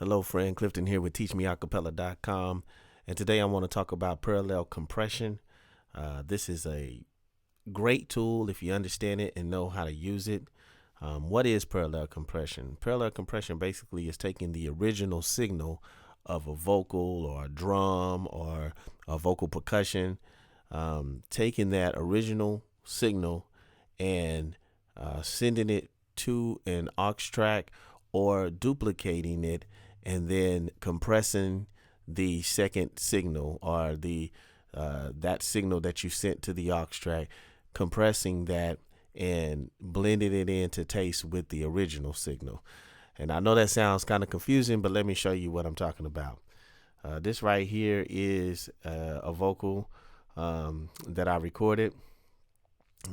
Hello, friend. Clifton here with teachmeacapella.com. And today I want to talk about parallel compression. This is a great tool if you understand it and know how to use it. What is parallel compression? Parallel compression basically is taking the original signal of a vocal or a drum or a vocal percussion, taking that original signal and sending it to an aux track or duplicating it and then compressing the second signal or the that signal that you sent to the aux track, compressing that and blending it into taste with the original signal. And I know that sounds kind of confusing, but let me show you what I'm talking about. This right here is a vocal that I recorded.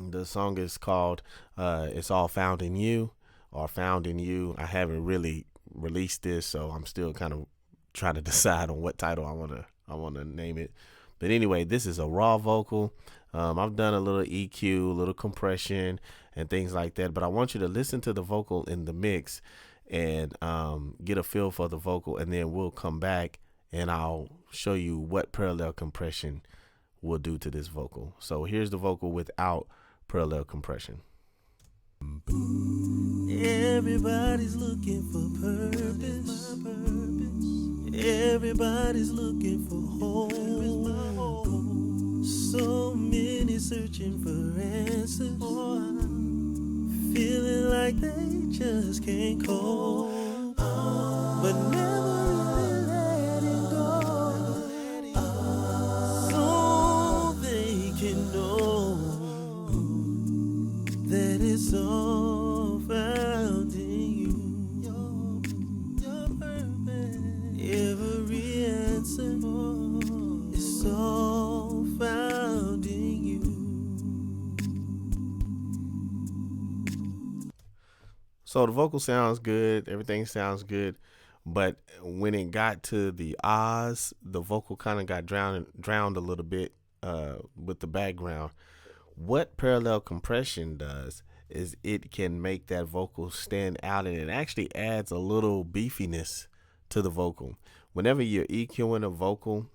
The song is called It's All Found in You or Found in You. I haven't really released this, so I'm still kind of trying to decide on what title I want to name it. But anyway, this is a raw vocal. I've done a little EQ, a little compression and things like that, but I want you to listen to the vocal in the mix and get a feel for the vocal, and then we'll come back and I'll show you what parallel compression will do to this vocal. So here's the vocal without parallel compression. Everybody's looking for purpose. Everybody's looking for home. So many searching for answers, feeling like they just can't cope, but never really letting go, so they can know that it's all found in you. Your purpose, every answer is all found in you. So the vocal sounds good, everything sounds good, but when it got to the ahs, the vocal kind of got drowned a little bit with the background. What parallel compression does is it can make that vocal stand out, and it actually adds a little beefiness to the vocal. Whenever you're EQing a vocal,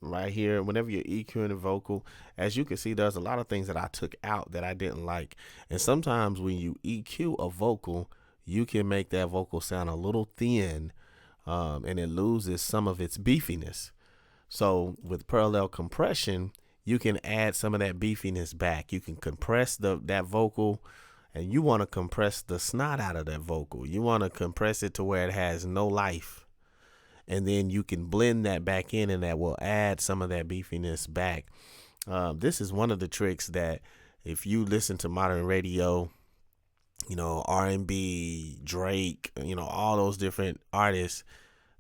right here, whenever you're EQing a vocal, as you can see, there's a lot of things that I took out that I didn't like. And sometimes when you EQ a vocal, you can make that vocal sound a little thin, and it loses some of its beefiness. So with parallel compression, you can add some of that beefiness back. You can compress that vocal, and you want to compress the snot out of that vocal. You want to compress it to where it has no life. And then you can blend that back in, and that will add some of that beefiness back. This is one of the tricks that if you listen to modern radio, you know, R&B, Drake, you know, all those different artists,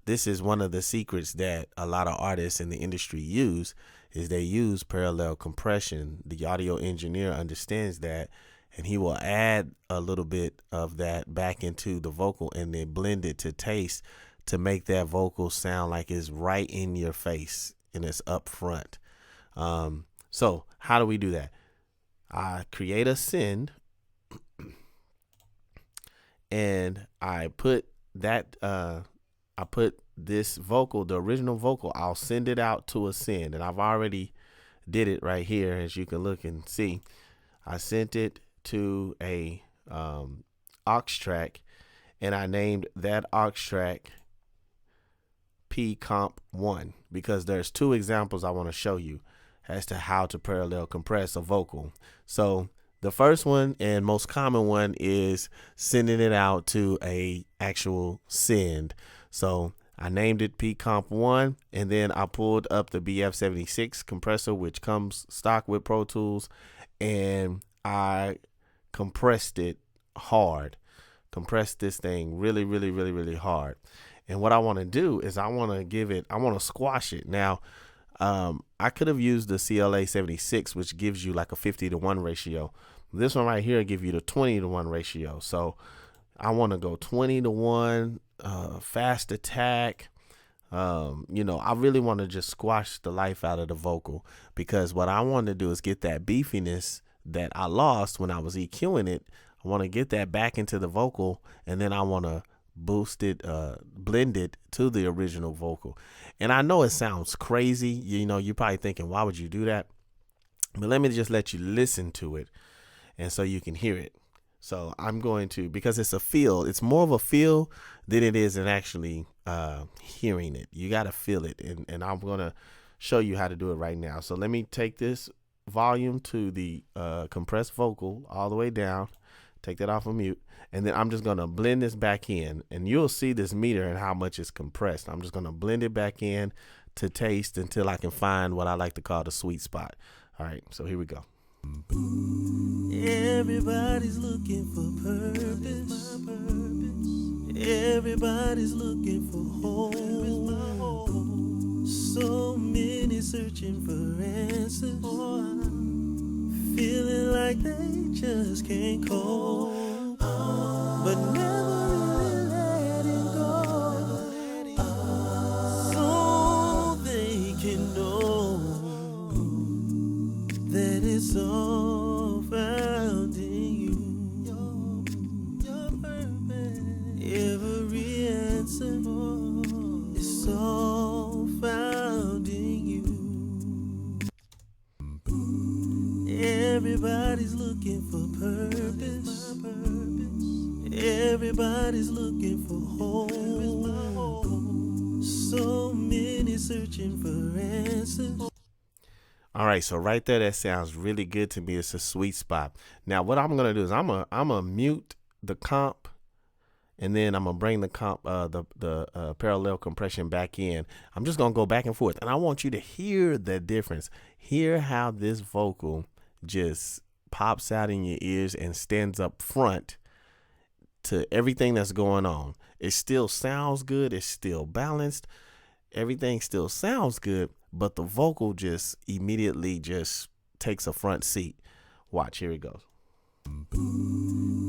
this is one of the secrets that a lot of artists in the industry use, is they use parallel compression. The audio engineer understands that, and he will add a little bit of that back into the vocal and then blend it to taste to make that vocal sound like it's right in your face and it's up front. So how do we do that? I create a send, and I put that I put this vocal, the original vocal, I'll send it out to a send, and I've already did it right here, as you can look and see. I sent it to a aux track, and I named that aux track P-Comp1 because there's two examples I want to show you as to how to parallel compress a vocal. So the first one and most common one is sending it out to a actual send. So I named it P-Comp1, and then I pulled up the BF76 compressor, which comes stock with Pro Tools, and I compressed it hard. Compressed this thing really, really, really, really hard. And what I want to do is I want to squash it. Now, I could have used the CLA 76, which gives you like a 50-to-1 ratio. This one right here give you the 20-to-1 ratio. So I want to go 20-to-1, fast attack. You know, I really want to just squash the life out of the vocal, because what I want to do is get that beefiness that I lost when I was EQing it. I want to get that back into the vocal, and then I want to boosted, blended to the original vocal. And I know it sounds crazy. You know, you're probably thinking, why would you do that? But let me just let you listen to it, and so you can hear it. So I'm going to, because it's a feel, it's more of a feel than it is in actually hearing it. You got to feel it. And I'm going to show you how to do it right now. So let me take this volume to the compressed vocal all the way down, take that off of mute, and then I'm just going to blend this back in, and you'll see this meter and how much it's compressed. I'm just going to blend it back in to taste until I can find what I like to call the sweet spot. All right, so here we go. Everybody's looking for purpose. Everybody's looking for home. So many searching for answers. Feeling like they just can't cope, but never really letting go. So they can know that it's all found in you. Your purpose. Every answer is all found in you. Everybody's looking for purpose. Everybody's looking for home. So many searching for answers. All right, so right there, that sounds really good to me. It's a sweet spot. Now, what I'm gonna do is I'm gonna mute the comp, and then I'm gonna bring the comp, the parallel compression back in. I'm just gonna go back and forth, and I want you to hear the difference. Hear how this vocal just pops out in your ears and stands up front to everything that's going on. It still sounds good. It's still balanced. Everything still sounds good, but the vocal just immediately just takes a front seat. Watch, here it goes.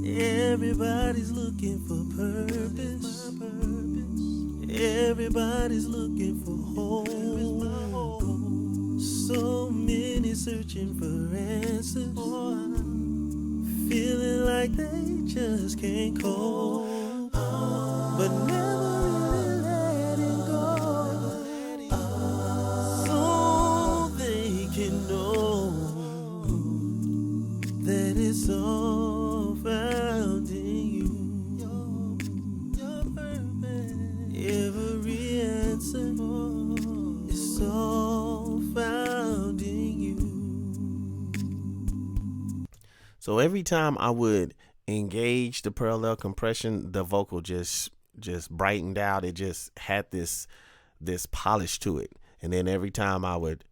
Everybody's looking for purpose. Everybody's looking for home. So many searching for answers. Feeling like they just can't cope, but never really letting go. So they can know that it's all found in you. Your purpose. Every answer is all found in you. So every time I would engage the parallel compression, the vocal just brightened out. It just had this polish to it. And then every time I would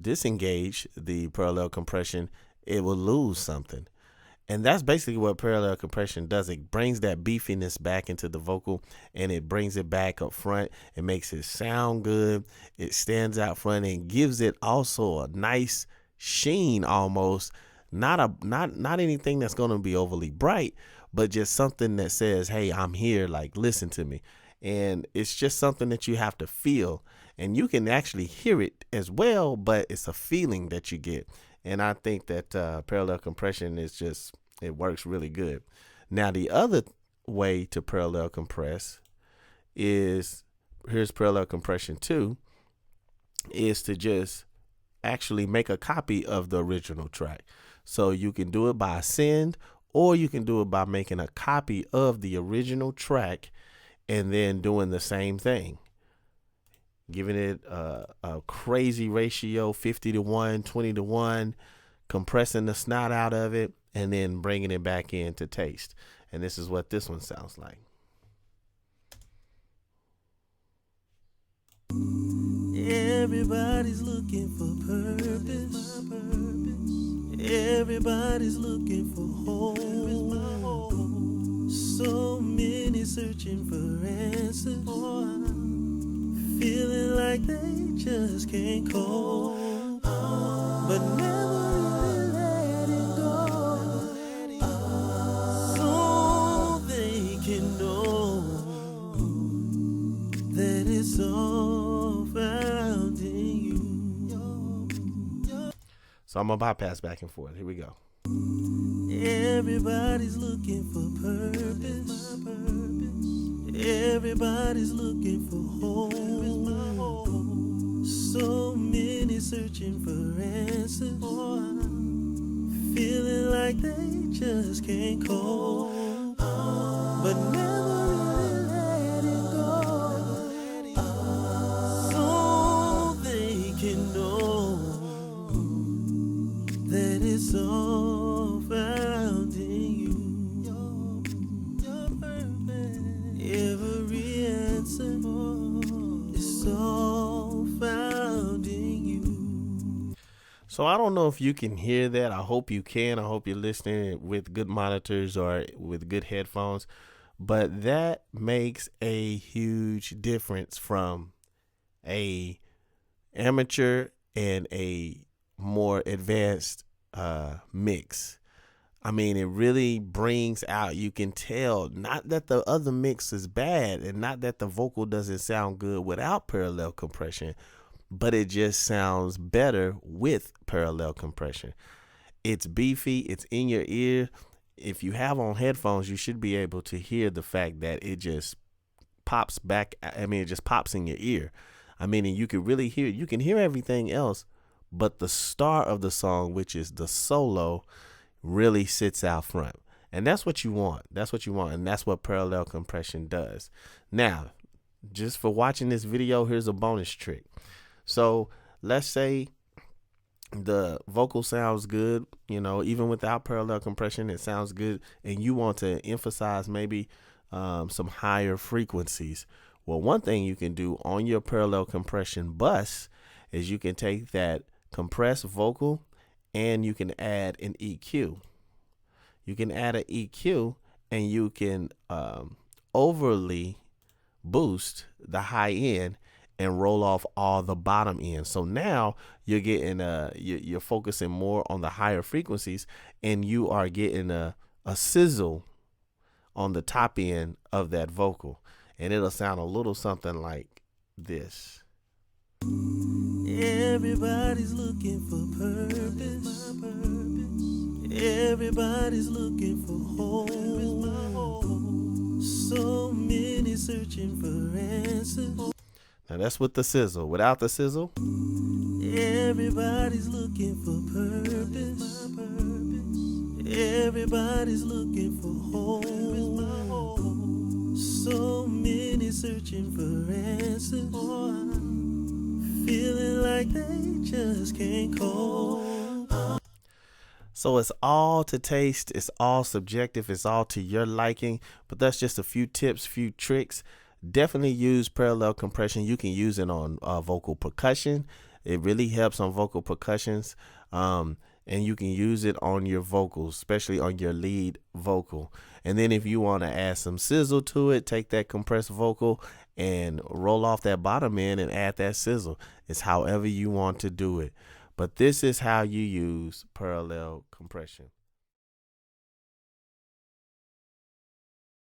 disengage the parallel compression, it will lose something. And that's basically what parallel compression does. It brings that beefiness back into the vocal, and it brings it back up front. It makes it sound good. It stands out front and gives it also a nice sheen almost. Not anything that's going to be overly bright, but just something that says, hey, I'm here, like, listen to me. And it's just something that you have to feel, and you can actually hear it as well, but it's a feeling that you get. And I think that parallel compression is just, it works really good. Now, the other way to parallel compress is, here's parallel compression 2, is to just actually make a copy of the original track. So you can do it by send, or you can do it by making a copy of the original track and then doing the same thing, giving it a crazy ratio, 50-1, 20-1, compressing the snot out of it, and then bringing it back in to taste. And this is what this one sounds like. Everybody's looking for purpose. Everybody's looking for home. So many searching for answers. Feeling like they just can't cope, but never really letting go. So they can know that it's all found in you. So I'm going to bypass back and forth. Here we go. Everybody's looking for purpose. Everybody's looking for home. So many searching for answers, feeling like they just can't cope, but never really let it go, so they can know that it's all found in you. Every answer is all found in you. So I don't know if you can hear that. I hope you can. I hope you're listening with good monitors or with good headphones. But that makes a huge difference from a amateur and a more advanced mix. I mean, it really brings out, you can tell, not that the other mix is bad and not that the vocal doesn't sound good without parallel compression, but it just sounds better with parallel compression. It's beefy, it's in your ear. If you have on headphones, you should be able to hear the fact that it just pops back. I mean, it just pops in your ear. I mean, and you can really hear, you can hear everything else, but the star of the song, which is the solo, really sits out front. And that's what you want. That's what you want. And that's what parallel compression does. Now, just for watching this video, here's a bonus trick. So let's say the vocal sounds good, you know, even without parallel compression, it sounds good. And you want to emphasize maybe some higher frequencies. Well, one thing you can do on your parallel compression bus is you can take that compressed vocal and you can add an EQ. You can add an EQ and you can overly boost the high end and roll off all the bottom end. So now you're getting you're focusing more on the higher frequencies, and you are getting a sizzle on the top end of that vocal, and it'll sound a little something like this. Everybody's looking for purpose. Everybody's looking for home. So many searching for answers. Now that's with the sizzle. Without the sizzle, everybody's looking for purpose. Everybody's looking for home. So many searching for answers, feeling like they just can't cope. So it's all to taste, it's all subjective, it's all to your liking, but that's just a few tips, few tricks. Definitely use parallel compression. You can use it on vocal percussion. It really helps on vocal percussions. And you can use it on your vocals, especially on your lead vocal. And then if you want to add some sizzle to it, take that compressed vocal and roll off that bottom end and add that sizzle. It's however you want to do it. But this is how you use parallel compression.